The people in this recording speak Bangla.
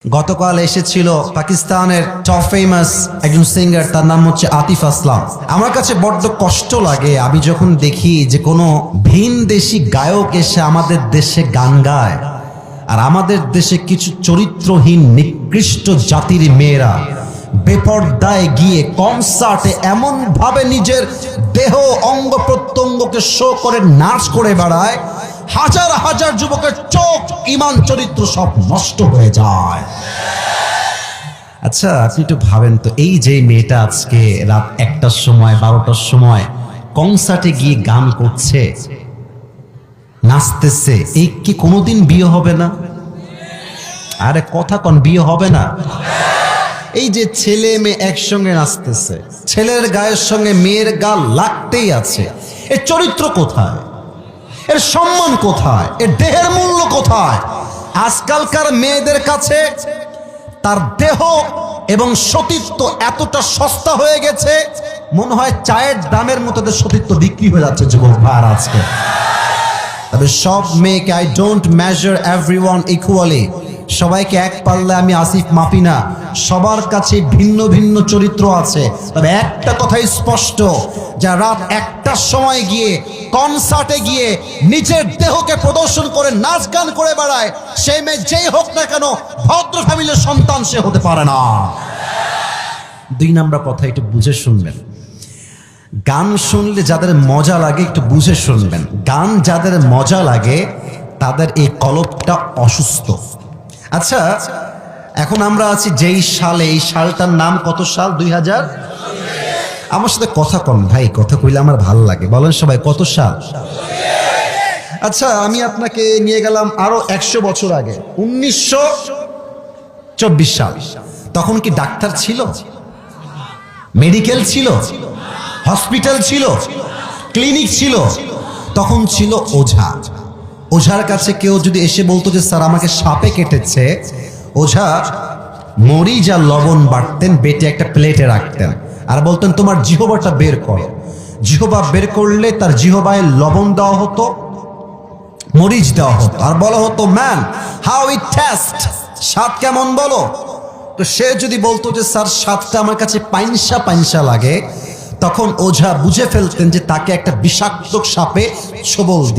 গতকাল এসেছিল পাকিস্তানের টপ ফেমাস একজন সিঙ্গার, তার নাম হচ্ছে আতিফ আসলাম। আমার কাছে বড্ড কষ্ট লাগে আমি যখন দেখি যে কোনো ভিন দেশি গায়ক এসে আমাদের দেশে গান গায়, আর আমাদের দেশে কিছু চরিত্রহীন নিকৃষ্ট জাতির মেয়েরা বেপরদায় গিয়ে কনসার্টে এমন ভাবে নিজের দেহ অঙ্গ প্রত্যঙ্গকে শো করে নাচ করে বেড়ায়, হাজার হাজার যুবকের চোখ ঈমান চরিত্র সব নষ্ট হয়ে যায়। আচ্ছা, আপনি একটু ভাবেন তো, এই যে মেয়েটা আজকে রাত 1টার সময় 12টার সময় কনসার্টে গিয়ে গান করছে, নাচতেছে, এই কি কোনোদিন বিয়ে হবে না? আরে কথা কোন, বিয়ে হবে না? এই যে ছেলে মেয়ে একসঙ্গে নাচতেছে, ছেলের গায়ের সঙ্গে মেয়ের গা লাগতেই আছে, এর চরিত্র কোথায়? এর সম্মান কোথায়? এর দেহের মূল্য কোথায়? আজকালকার মেয়েদের কাছে তার দেহ এবং সতীত্ব এতটা সস্তা হয়ে গেছে, মনে হয় চায়ের দামের মতো সতীত্ব বিক্রি হয়ে যাচ্ছে যুবক ভাইয়ার আজকে। তবে সব মেয়েকে, I don't measure everyone equally, সবাইকে এক পাল্লে আমি আসিফ মাপি না, সবার কাছে ভিন্ন ভিন্ন চরিত্র আছে। তবে একটা কথাই স্পষ্ট, যা রাত 1টার সময় গিয়ে কনসার্টে গিয়ে নিজের দেহকে প্রদর্শন করে নাচ গান করে বেড়ায়, সেই মেয়ে যেই হোক না কেন ভদ্র ফ্যামিলির সন্তান সে হতে পারে না। 2 নম্বর কথা একটু বুঝে শুনবেন, গান শুনলে যাদের মজা লাগে একটু বুঝে শুনবেন, গান যাদের মজা লাগে তাদের এই কলবটা অসুস্থ। আচ্ছা, এখন আমরা আছি যেই সালে, এই সালটার নাম কত সাল? 2000। আমার সাথে কথা কন ভাই, কথা কইলে আমার ভাল লাগে, বলেন সবাই কত সাল? আচ্ছা, আমি আপনাকে নিয়ে গেলাম আরো 100 বছর আগে, 1924 সাল। তখন কি ডাক্তার ছিল? মেডিকেল ছিল? হসপিটাল ছিল? ক্লিনিক ছিল? তখন ছিল ওঝা। ওঝার কাছে কেউ যদি এসে বলতো যে স্যার আমাকে সাপে কেটেছে, ওঝা মরিচ আর লবণ বাটতেন, বেটে একটা প্লেটে রাখতেন আর বলতেন তোমার জিহবাটা বের কর। জিহবা বের করলে তার জিহবায় লবণ দেওয়া হতো, মরিচ দেওয়া হতো, আর বলা হতো ম্যান হাউ ইট টেস্ট, স্বাদ কেমন বলো। তো সে যদি বলতো যে স্যার স্বাদটা আমার কাছে পাইনসা পাইনসা লাগে, তখন ওঝা বুঝে ফেলতেন যে তাকে একটা বিষাক্ত সাপে ছোবল দিয়ে